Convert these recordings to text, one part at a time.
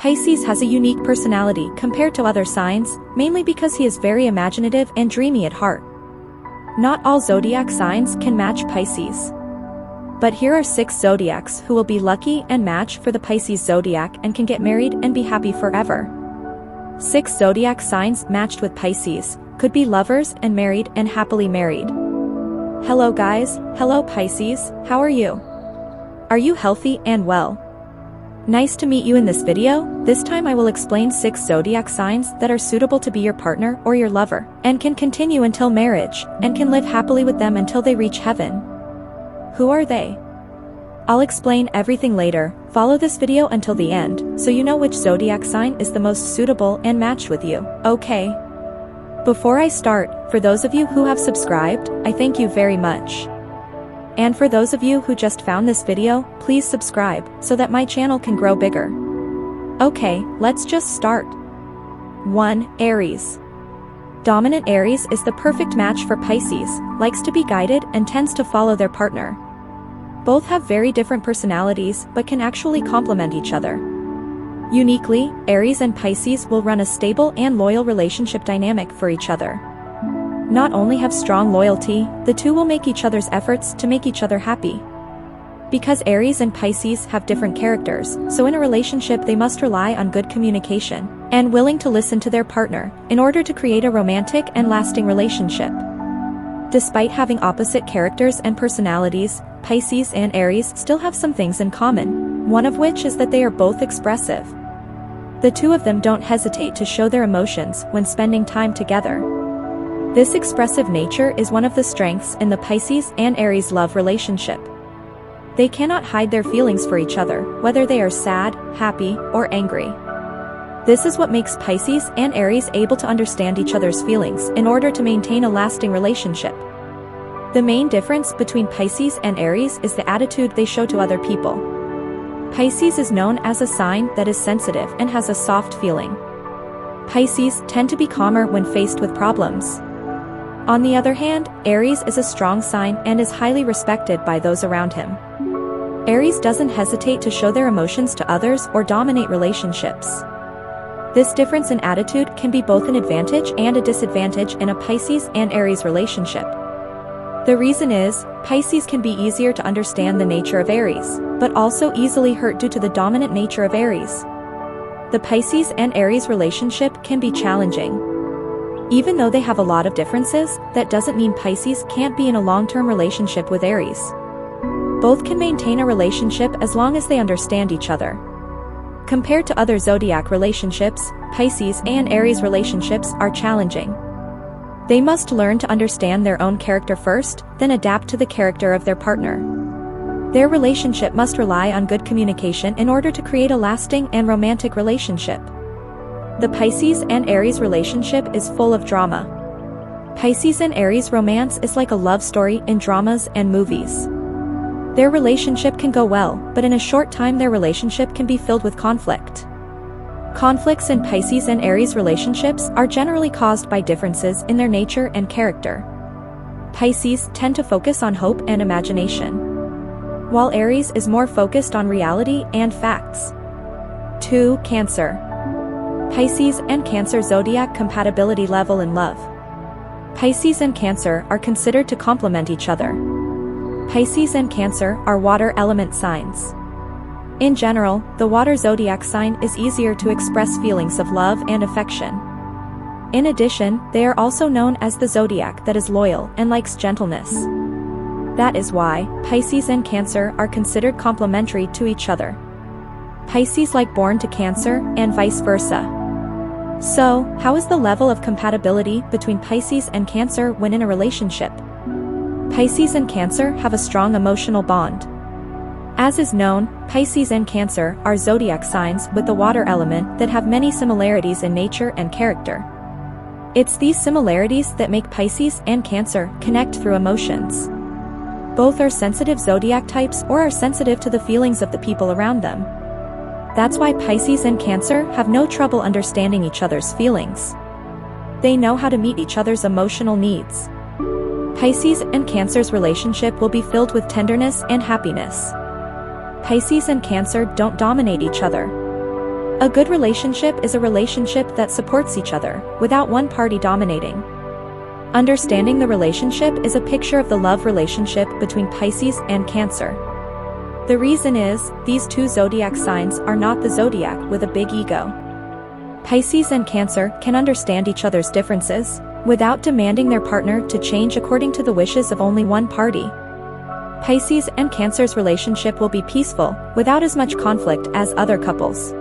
Pisces has a unique personality compared to other signs, mainly because he is very imaginative and dreamy at heart. Not all zodiac signs can match Pisces. But here are 6 zodiacs who will be lucky and match for the Pisces zodiac and can get married and be happy forever. 6 zodiac signs matched with Pisces could be lovers and married and happily married. Hello guys, hello Pisces, how are you? Are you healthy and well? Nice to meet you in this video. This time I will explain 6 zodiac signs that are suitable to be your partner or your lover, and can continue until marriage, and can live happily with them until they reach heaven. Who are they? I'll explain everything later. Follow this video until the end, so you know which zodiac sign is the most suitable and matched with you, okay? Before I start, for those of you who have subscribed, I thank you very much. And for those of you who just found this video, please subscribe, so that my channel can grow bigger. Okay, let's just start. 1. Aries. Dominant Aries is the perfect match for Pisces, likes to be guided and tends to follow their partner. Both have very different personalities but can actually complement each other. Uniquely, Aries and Pisces will run a stable and loyal relationship dynamic for each other. Not only have strong loyalty, the two will make each other's efforts to make each other happy. Because Aries and Pisces have different characters, so in a relationship they must rely on good communication and willing to listen to their partner in order to create a romantic and lasting relationship. Despite having opposite characters and personalities, Pisces and Aries still have some things in common, one of which is that they are both expressive. The two of them don't hesitate to show their emotions when spending time together. This expressive nature is one of the strengths in the Pisces and Aries love relationship. They cannot hide their feelings for each other, whether they are sad, happy, or angry. This is what makes Pisces and Aries able to understand each other's feelings in order to maintain a lasting relationship. The main difference between Pisces and Aries is the attitude they show to other people. Pisces is known as a sign that is sensitive and has a soft feeling. Pisces tend to be calmer when faced with problems. On the other hand, Aries is a strong sign and is highly respected by those around him. Aries doesn't hesitate to show their emotions to others or dominate relationships. This difference in attitude can be both an advantage and a disadvantage in a Pisces and Aries relationship. The reason is, Pisces can be easier to understand the nature of Aries, but also easily hurt due to the dominant nature of Aries. The Pisces and Aries relationship can be challenging. Even though they have a lot of differences, that doesn't mean Pisces can't be in a long-term relationship with Aries. Both can maintain a relationship as long as they understand each other. Compared to other zodiac relationships, Pisces and Aries relationships are challenging. They must learn to understand their own character first, then adapt to the character of their partner. Their relationship must rely on good communication in order to create a lasting and romantic relationship. The Pisces and Aries relationship is full of drama. Pisces and Aries romance is like a love story in dramas and movies. Their relationship can go well, but in a short time their relationship can be filled with conflict. Conflicts in Pisces and Aries relationships are generally caused by differences in their nature and character. Pisces tend to focus on hope and imagination, while Aries is more focused on reality and facts. 2. Cancer. Pisces and Cancer zodiac compatibility level in love. Pisces and Cancer are considered to complement each other. Pisces and Cancer are water element signs. In general, the water zodiac sign is easier to express feelings of love and affection. In addition, they are also known as the zodiac that is loyal and likes gentleness. That is why Pisces and Cancer are considered complementary to each other. Pisces like born to Cancer and vice versa. So, how is the level of compatibility between Pisces and Cancer when in a relationship? Pisces and Cancer have a strong emotional bond. As is known, Pisces and Cancer are zodiac signs with the water element that have many similarities in nature and character. It's these similarities that make Pisces and Cancer connect through emotions. Both are sensitive zodiac types or are sensitive to the feelings of the people around them. That's why Pisces and Cancer have no trouble understanding each other's feelings. They know how to meet each other's emotional needs. Pisces and Cancer's relationship will be filled with tenderness and happiness. Pisces and Cancer don't dominate each other. A good relationship is a relationship that supports each other, without one party dominating. Understanding the relationship is a picture of the love relationship between Pisces and Cancer. The reason is, these two zodiac signs are not the zodiac with a big ego. Pisces and Cancer can understand each other's differences, without demanding their partner to change according to the wishes of only one party. Pisces and Cancer's relationship will be peaceful, without as much conflict as other couples.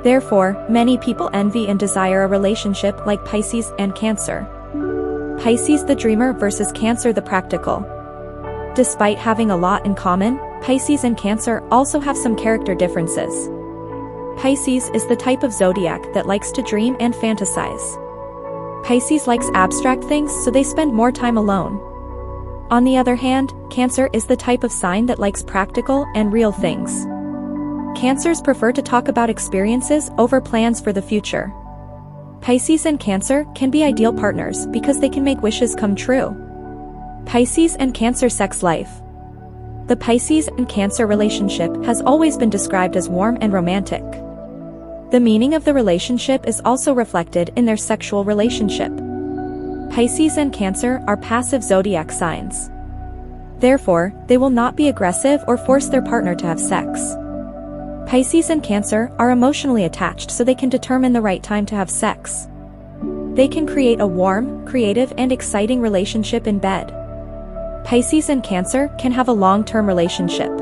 Therefore, many people envy and desire a relationship like Pisces and Cancer. Pisces the dreamer versus Cancer the practical. Despite having a lot in common, Pisces and Cancer also have some character differences. Pisces is the type of zodiac that likes to dream and fantasize. Pisces likes abstract things, so they spend more time alone. On the other hand, Cancer is the type of sign that likes practical and real things. Cancers prefer to talk about experiences over plans for the future. Pisces and Cancer can be ideal partners because they can make wishes come true. Pisces and Cancer sex life. The Pisces and Cancer relationship has always been described as warm and romantic. The meaning of the relationship is also reflected in their sexual relationship. Pisces and Cancer are passive zodiac signs. Therefore, they will not be aggressive or force their partner to have sex. Pisces and Cancer are emotionally attached, so they can determine the right time to have sex. They can create a warm, creative, and exciting relationship in bed. Pisces and Cancer can have a long-term relationship.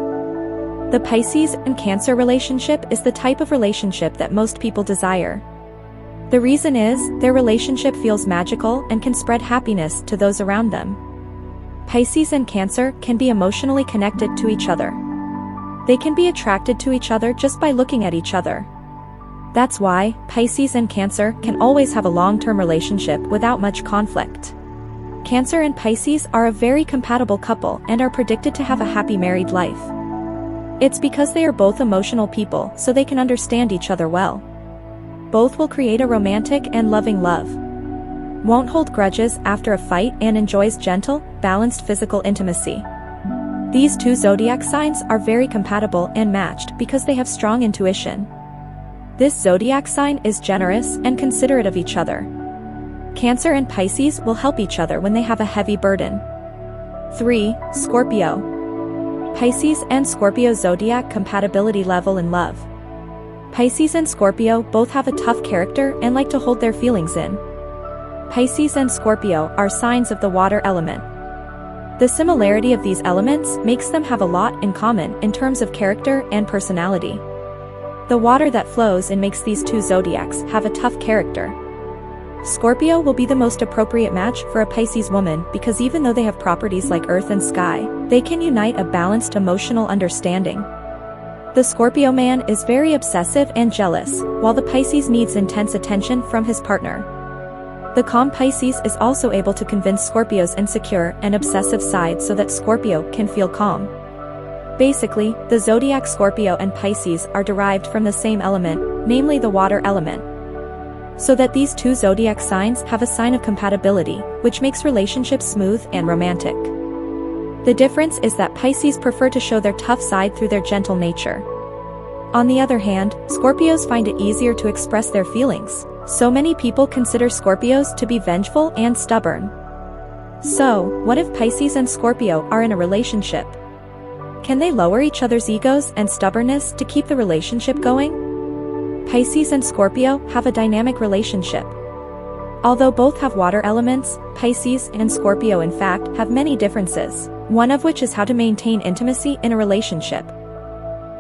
The Pisces and Cancer relationship is the type of relationship that most people desire. The reason is, their relationship feels magical and can spread happiness to those around them. Pisces and Cancer can be emotionally connected to each other. They can be attracted to each other just by looking at each other. That's why Pisces and Cancer can always have a long-term relationship without much conflict. Cancer and Pisces are a very compatible couple and are predicted to have a happy married life. It's because they are both emotional people, so they can understand each other well. Both will create a romantic and loving love. Won't hold grudges after a fight and enjoys gentle, balanced physical intimacy. These two zodiac signs are very compatible and matched because they have strong intuition. This zodiac sign is generous and considerate of each other. Cancer and Pisces will help each other when they have a heavy burden. 3. Scorpio. Pisces and Scorpio zodiac compatibility level in love. Pisces and Scorpio both have a tough character and like to hold their feelings in. Pisces and Scorpio are signs of the water element. The similarity of these elements makes them have a lot in common in terms of character and personality. The water that flows in makes these two zodiacs have a tough character. Scorpio will be the most appropriate match for a Pisces woman because even though they have properties like earth and sky, they can unite a balanced emotional understanding. The Scorpio man is very obsessive and jealous, while the Pisces needs intense attention from his partner. The calm Pisces is also able to convince Scorpio's insecure and obsessive side so that Scorpio can feel calm. Basically, the zodiac Scorpio and Pisces are derived from the same element, namely the water element. So that these two zodiac signs have a sign of compatibility, which makes relationships smooth and romantic. The difference is that Pisces prefer to show their tough side through their gentle nature. On the other hand, Scorpios find it easier to express their feelings. So many people consider Scorpios to be vengeful and stubborn. So, what if Pisces and Scorpio are in a relationship? Can they lower each other's egos and stubbornness to keep the relationship going? Pisces and Scorpio have a dynamic relationship. Although both have water elements, Pisces and Scorpio in fact have many differences, one of which is how to maintain intimacy in a relationship.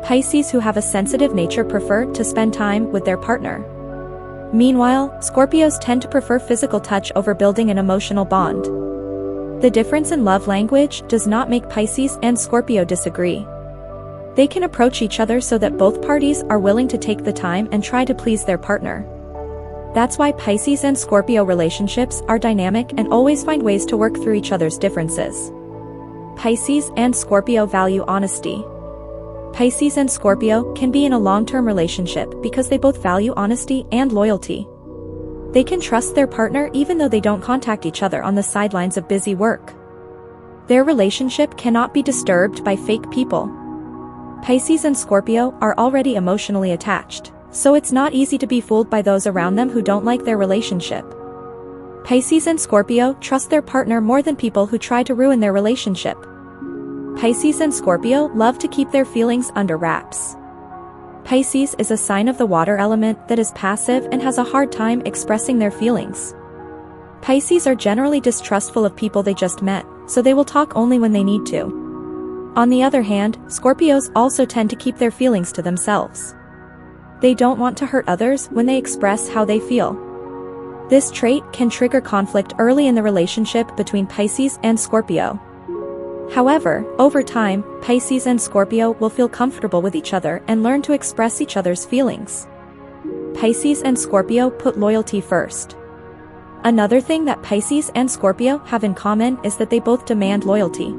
Pisces who have a sensitive nature prefer to spend time with their partner. Meanwhile, Scorpios tend to prefer physical touch over building an emotional bond. The difference in love language does not make Pisces and Scorpio disagree. They can approach each other so that both parties are willing to take the time and try to please their partner. That's why Pisces and Scorpio relationships are dynamic and always find ways to work through each other's differences. Pisces and Scorpio value honesty. Pisces and Scorpio can be in a long-term relationship because they both value honesty and loyalty. They can trust their partner even though they don't contact each other on the sidelines of busy work. Their relationship cannot be disturbed by fake people. Pisces and Scorpio are already emotionally attached. so it's not easy to be fooled by those around them who don't like their relationship. Pisces and Scorpio trust their partner more than people who try to ruin their relationship. Pisces and Scorpio love to keep their feelings under wraps. Pisces is a sign of the water element that is passive and has a hard time expressing their feelings. Pisces are generally distrustful of people they just met, so they will talk only when they need to. On the other hand, Scorpios also tend to keep their feelings to themselves. They don't want to hurt others when they express how they feel. This trait can trigger conflict early in the relationship between Pisces and Scorpio. However, over time, Pisces and Scorpio will feel comfortable with each other and learn to express each other's feelings. Pisces and Scorpio put loyalty first. Another thing that Pisces and Scorpio have in common is that they both demand loyalty.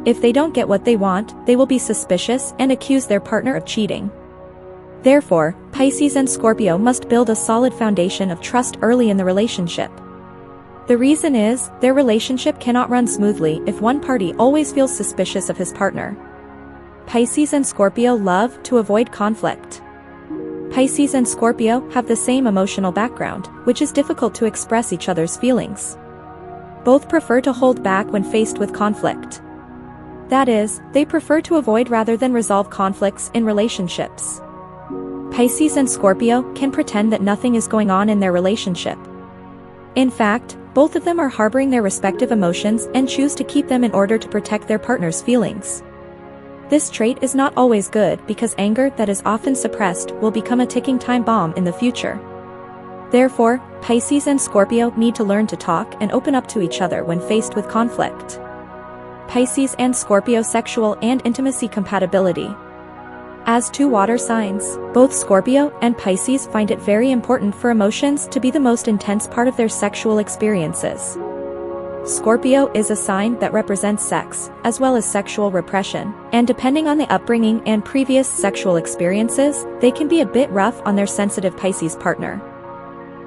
If they don't get what they want, they will be suspicious and accuse their partner of cheating. Therefore, Pisces and Scorpio must build a solid foundation of trust early in the relationship. The reason is, their relationship cannot run smoothly if one party always feels suspicious of his partner. Pisces and Scorpio love to avoid conflict. Pisces and Scorpio have the same emotional background, which is difficult to express each other's feelings. Both prefer to hold back when faced with conflict. That is, they prefer to avoid rather than resolve conflicts in relationships. Pisces and Scorpio can pretend that nothing is going on in their relationship. In fact, both of them are harboring their respective emotions and choose to keep them in order to protect their partner's feelings. This trait is not always good because anger that is often suppressed will become a ticking time bomb in the future. Therefore, Pisces and Scorpio need to learn to talk and open up to each other when faced with conflict. Pisces and Scorpio sexual and intimacy compatibility. As two water signs, both Scorpio and Pisces find it very important for emotions to be the most intense part of their sexual experiences. Scorpio is a sign that represents sex, as well as sexual repression, and depending on the upbringing and previous sexual experiences, they can be a bit rough on their sensitive Pisces partner.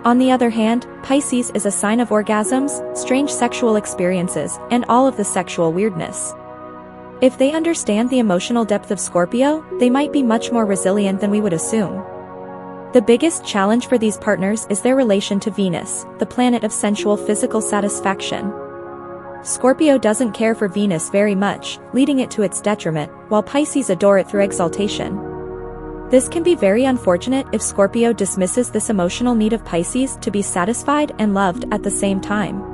On the other hand, Pisces is a sign of orgasms, strange sexual experiences, and all of the sexual weirdness. If they understand the emotional depth of Scorpio, they might be much more resilient than we would assume. The biggest challenge for these partners is their relation to Venus, the planet of sensual physical satisfaction. Scorpio doesn't care for Venus very much, leading it to its detriment, while Pisces adore it through exaltation. This can be very unfortunate if Scorpio dismisses this emotional need of Pisces to be satisfied and loved at the same time.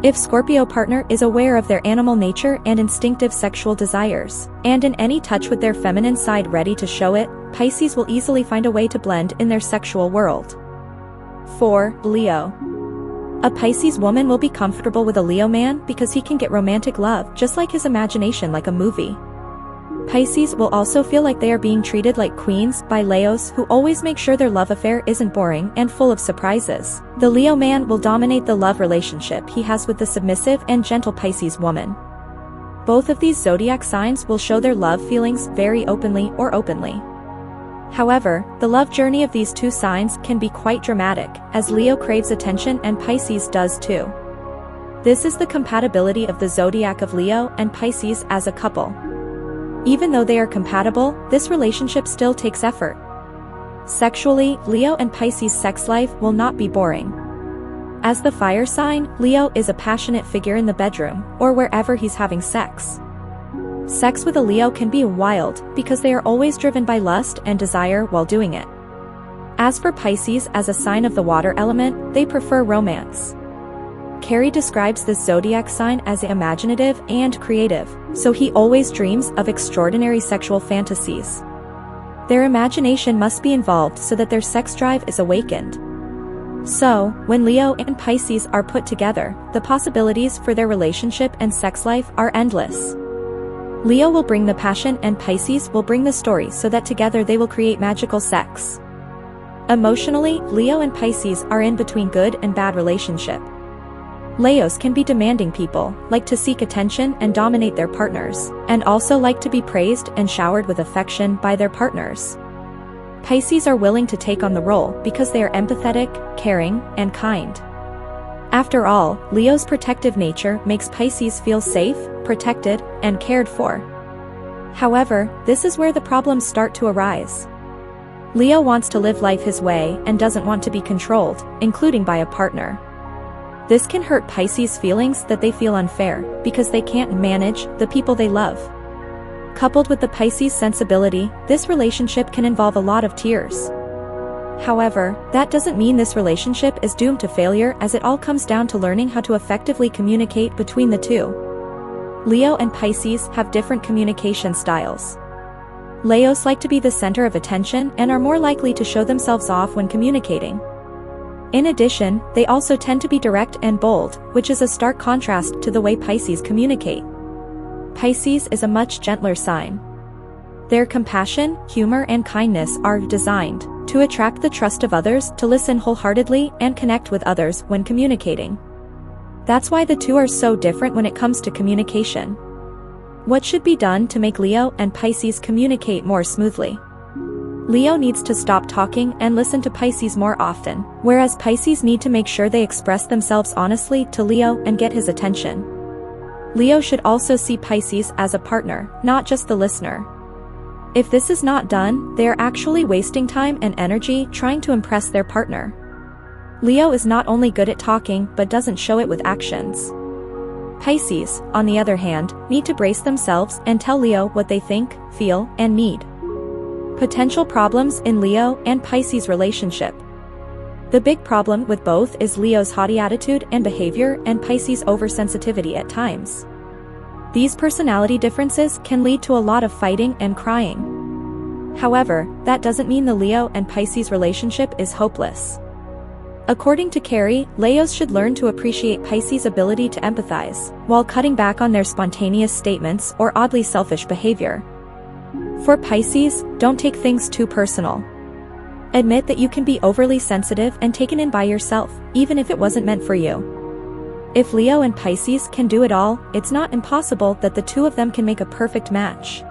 If Scorpio partner is aware of their animal nature and instinctive sexual desires, and in any touch with their feminine side ready to show it, Pisces will easily find a way to blend in their sexual world. 4. Leo. A Pisces woman will be comfortable with a Leo man because he can get romantic love just like his imagination like a movie. Pisces will also feel like they are being treated like queens by Leos who always make sure their love affair isn't boring and full of surprises. The Leo man will dominate the love relationship he has with the submissive and gentle Pisces woman. Both of these zodiac signs will show their love feelings very openly or openly. However, the love journey of these two signs can be quite dramatic, as Leo craves attention and Pisces does too. This is the compatibility of the zodiac of Leo and Pisces as a couple. Even though they are compatible, this relationship still takes effort. Sexually, Leo and Pisces' sex life will not be boring. As the fire sign, Leo is a passionate figure in the bedroom, or wherever he's having sex. Sex with a Leo can be wild, because they are always driven by lust and desire while doing it. As for Pisces as a sign of the water element, they prefer romance. Carrie describes this zodiac sign as imaginative and creative, so he always dreams of extraordinary sexual fantasies. Their imagination must be involved so that their sex drive is awakened. So, when Leo and Pisces are put together, the possibilities for their relationship and sex life are endless. Leo will bring the passion and Pisces will bring the story so that together they will create magical sex. Emotionally, Leo and Pisces are in between good and bad relationship. Leos can be demanding people, like to seek attention and dominate their partners, and also like to be praised and showered with affection by their partners. Pisces are willing to take on the role because they are empathetic, caring, and kind. After all, Leo's protective nature makes Pisces feel safe, protected, and cared for. However, this is where the problems start to arise. Leo wants to live life his way and doesn't want to be controlled, including by a partner. This can hurt Pisces' feelings that they feel unfair, because they can't manage the people they love. Coupled with the Pisces sensibility, this relationship can involve a lot of tears. However, that doesn't mean this relationship is doomed to failure, as it all comes down to learning how to effectively communicate between the two. Leo and Pisces have different communication styles. Leos like to be the center of attention and are more likely to show themselves off when communicating. In addition, they also tend to be direct and bold, which is a stark contrast to the way Pisces communicate. Pisces is a much gentler sign. Their compassion, humor, and kindness are designed to attract the trust of others, to listen wholeheartedly, and connect with others when communicating. That's why the two are so different when it comes to communication. What should be done to make Leo and Pisces communicate more smoothly? Leo needs to stop talking and listen to Pisces more often, whereas Pisces need to make sure they express themselves honestly to Leo and get his attention. Leo should also see Pisces as a partner, not just the listener. If this is not done, they are actually wasting time and energy trying to impress their partner. Leo is not only good at talking but doesn't show it with actions. Pisces, on the other hand, need to brace themselves and tell Leo what they think, feel, and need. Potential problems in Leo and Pisces relationship. The big problem with both is Leo's haughty attitude and behavior and Pisces' oversensitivity at times. These personality differences can lead to a lot of fighting and crying. However, that doesn't mean the Leo and Pisces relationship is hopeless. According to Carrie, Leos should learn to appreciate Pisces' ability to empathize, while cutting back on their spontaneous statements or oddly selfish behavior. For Pisces, don't take things too personal. Admit that you can be overly sensitive and taken in by yourself, even if it wasn't meant for you. If Leo and Pisces can do it all, it's not impossible that the two of them can make a perfect match.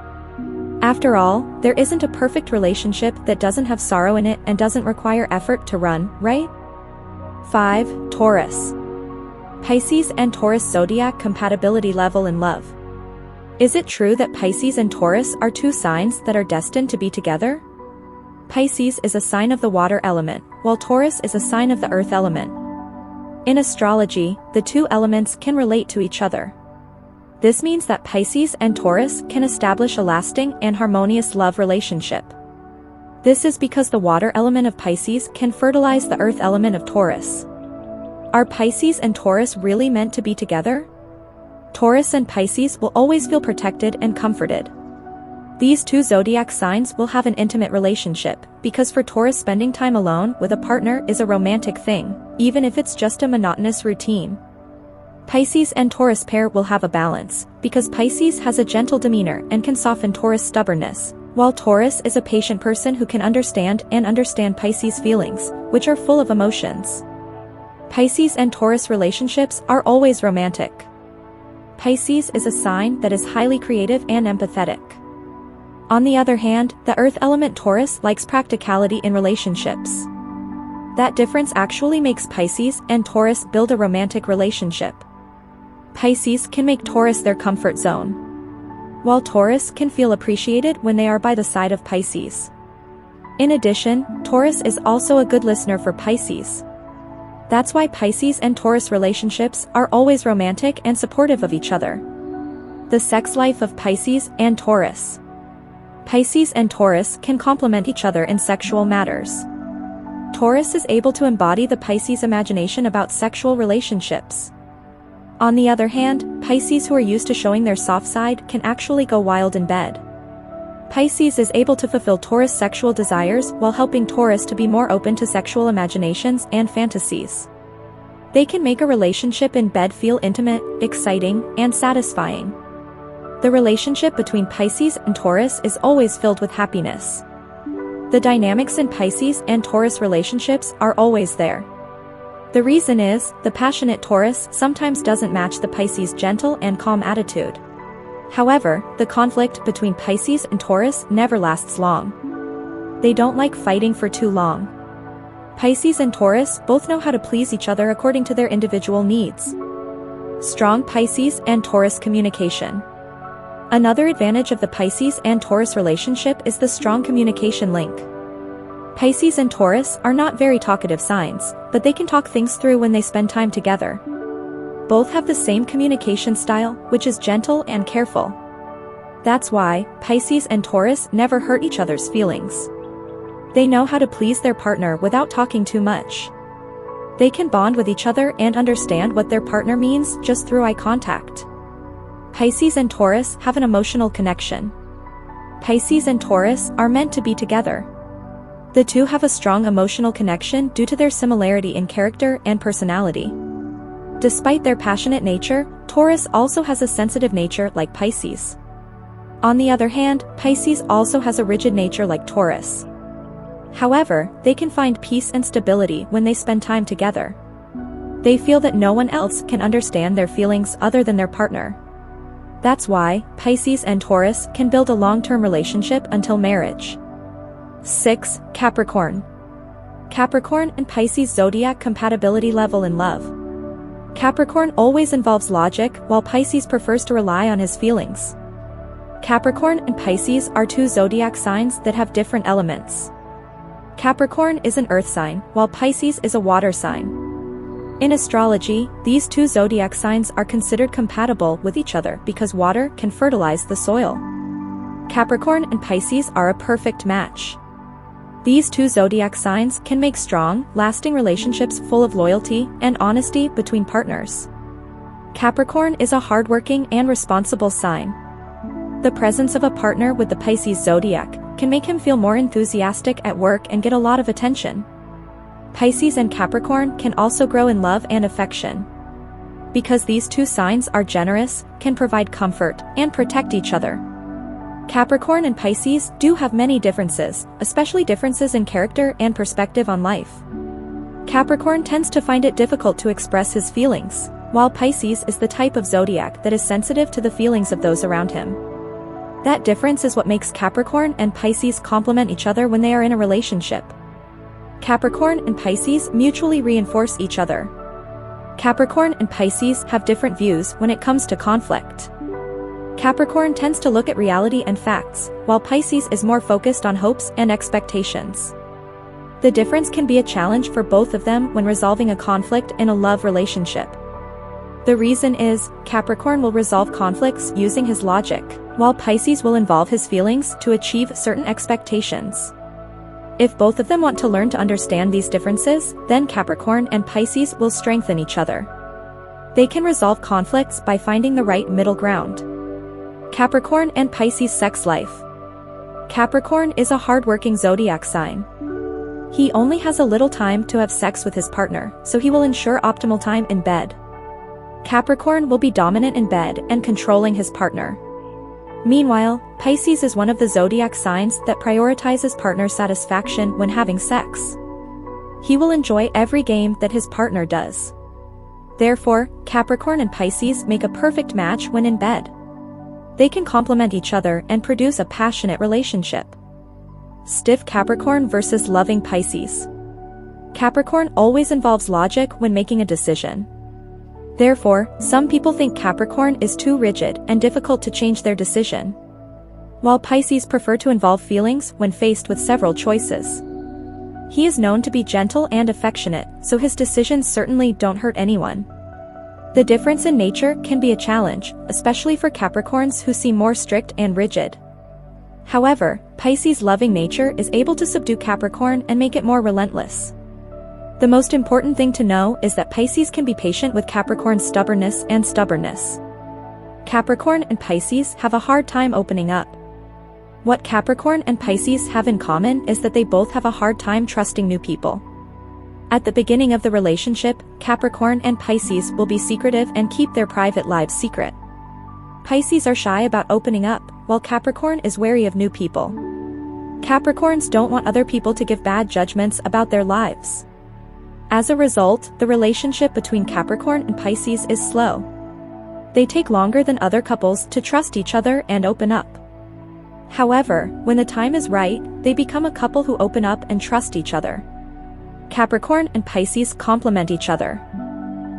After all, there isn't a perfect relationship that doesn't have sorrow in it and doesn't require effort to run, right? 5. Taurus. Pisces and Taurus zodiac compatibility level in love. Is it true that Pisces and Taurus are two signs that are destined to be together? Pisces is a sign of the water element, while Taurus is a sign of the earth element. In astrology, the two elements can relate to each other. This means that Pisces and Taurus can establish a lasting and harmonious love relationship. This is because the water element of Pisces can fertilize the earth element of Taurus. Are Pisces and Taurus really meant to be together? Taurus and Pisces will always feel protected and comforted. These two zodiac signs will have an intimate relationship, because for Taurus, spending time alone with a partner is a romantic thing, even if it's just a monotonous routine. Pisces and Taurus pair will have a balance, because Pisces has a gentle demeanor and can soften Taurus' stubbornness, while Taurus is a patient person who can understand Pisces' feelings, which are full of emotions. Pisces and Taurus relationships are always romantic. Pisces is a sign that is highly creative and empathetic. On the other hand, the earth element Taurus likes practicality in relationships. That difference actually makes Pisces and Taurus build a romantic relationship. Pisces can make Taurus their comfort zone, while Taurus can feel appreciated when they are by the side of Pisces. In addition, Taurus is also a good listener for Pisces. That's why Pisces and Taurus relationships are always romantic and supportive of each other. The sex life of Pisces and Taurus. Pisces and Taurus can complement each other in sexual matters. Taurus is able to embody the Pisces imagination about sexual relationships. On the other hand, Pisces who are used to showing their soft side can actually go wild in bed. Pisces is able to fulfill Taurus' sexual desires while helping Taurus to be more open to sexual imaginations and fantasies. They can make a relationship in bed feel intimate, exciting, and satisfying. The relationship between Pisces and Taurus is always filled with happiness. The dynamics in Pisces and Taurus relationships are always there. The reason is, the passionate Taurus sometimes doesn't match the Pisces' gentle and calm attitude. However, the conflict between Pisces and Taurus never lasts long. They don't like fighting for too long. Pisces and Taurus both know how to please each other according to their individual needs. Strong Pisces and Taurus communication. Another advantage of the Pisces and Taurus relationship is the strong communication link. Pisces and Taurus are not very talkative signs, but they can talk things through when they spend time together. Both have the same communication style, which is gentle and careful. That's why Pisces and Taurus never hurt each other's feelings. They know how to please their partner without talking too much. They can bond with each other and understand what their partner means just through eye contact. Pisces and Taurus have an emotional connection. Pisces and Taurus are meant to be together. The two have a strong emotional connection due to their similarity in character and personality. Despite their passionate nature, Taurus also has a sensitive nature like Pisces. On the other hand, Pisces also has a rigid nature like Taurus. However, they can find peace and stability when they spend time together. They feel that no one else can understand their feelings other than their partner. That's why Pisces and Taurus can build a long-term relationship until marriage. 6. Capricorn. Capricorn and Pisces zodiac compatibility level in love. Capricorn always involves logic, while Pisces prefers to rely on his feelings. Capricorn and Pisces are two zodiac signs that have different elements. Capricorn is an earth sign, while Pisces is a water sign. In astrology, these two zodiac signs are considered compatible with each other because water can fertilize the soil. Capricorn and Pisces are a perfect match. These two zodiac signs can make strong, lasting relationships full of loyalty and honesty between partners. Capricorn is a hardworking and responsible sign. The presence of a partner with the Pisces zodiac can make him feel more enthusiastic at work and get a lot of attention. Pisces and Capricorn can also grow in love and affection. Because these two signs are generous, can provide comfort, and protect each other. Capricorn and Pisces do have many differences, especially differences in character and perspective on life. Capricorn tends to find it difficult to express his feelings, while Pisces is the type of zodiac that is sensitive to the feelings of those around him. That difference is what makes Capricorn and Pisces complement each other when they are in a relationship. Capricorn and Pisces mutually reinforce each other. Capricorn and Pisces have different views when it comes to conflict. Capricorn tends to look at reality and facts, while Pisces is more focused on hopes and expectations. The difference can be a challenge for both of them when resolving a conflict in a love relationship. The reason is, Capricorn will resolve conflicts using his logic, while Pisces will involve his feelings to achieve certain expectations. If both of them want to learn to understand these differences, then Capricorn and Pisces will strengthen each other. They can resolve conflicts by finding the right middle ground. Capricorn and Pisces sex life. Capricorn is a hardworking zodiac sign. He only has a little time to have sex with his partner, so he will ensure optimal time in bed. Capricorn will be dominant in bed and controlling his partner. Meanwhile, Pisces is one of the zodiac signs that prioritizes partner satisfaction when having sex. He will enjoy every game that his partner does. Therefore, Capricorn and Pisces make a perfect match when in bed. They can complement each other and produce a passionate relationship. Stiff Capricorn versus loving Pisces. Capricorn always involves logic when making a decision. Therefore, some people think Capricorn is too rigid and difficult to change their decision, while Pisces prefer to involve feelings when faced with several choices. He is known to be gentle and affectionate, so his decisions certainly don't hurt anyone. The difference in nature can be a challenge, especially for Capricorns who seem more strict and rigid. However, Pisces' loving nature is able to subdue Capricorn and make it more relentless. The most important thing to know is that Pisces can be patient with Capricorn's stubbornness. Capricorn and Pisces have a hard time opening up. What Capricorn and Pisces have in common is that they both have a hard time trusting new people. At the beginning of the relationship, Capricorn and Pisces will be secretive and keep their private lives secret. Pisces are shy about opening up, while Capricorn is wary of new people. Capricorns don't want other people to give bad judgments about their lives. As a result, the relationship between Capricorn and Pisces is slow. They take longer than other couples to trust each other and open up. However, when the time is right, they become a couple who open up and trust each other. Capricorn and Pisces complement each other.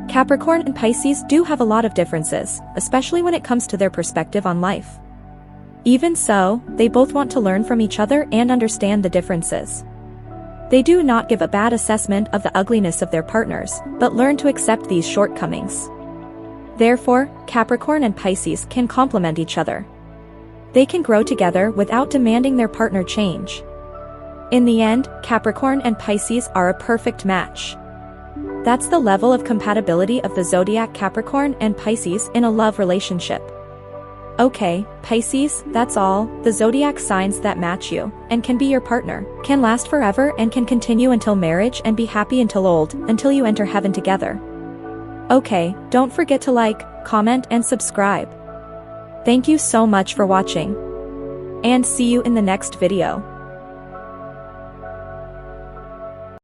Capricorn and Pisces do have a lot of differences, especially when it comes to their perspective on life. Even so, they both want to learn from each other and understand the differences. They do not give a bad assessment of the ugliness of their partners, but learn to accept these shortcomings. Therefore, Capricorn and Pisces can complement each other. They can grow together without demanding their partner change. In the end, Capricorn and Pisces are a perfect match. That's the level of compatibility of the zodiac Capricorn and Pisces in a love relationship. Okay, Pisces, that's all. The zodiac signs that match you, and can be your partner, can last forever and can continue until marriage and be happy until old, until you enter heaven together. Okay, don't forget to like, comment and subscribe. Thank you so much for watching. And see you in the next video.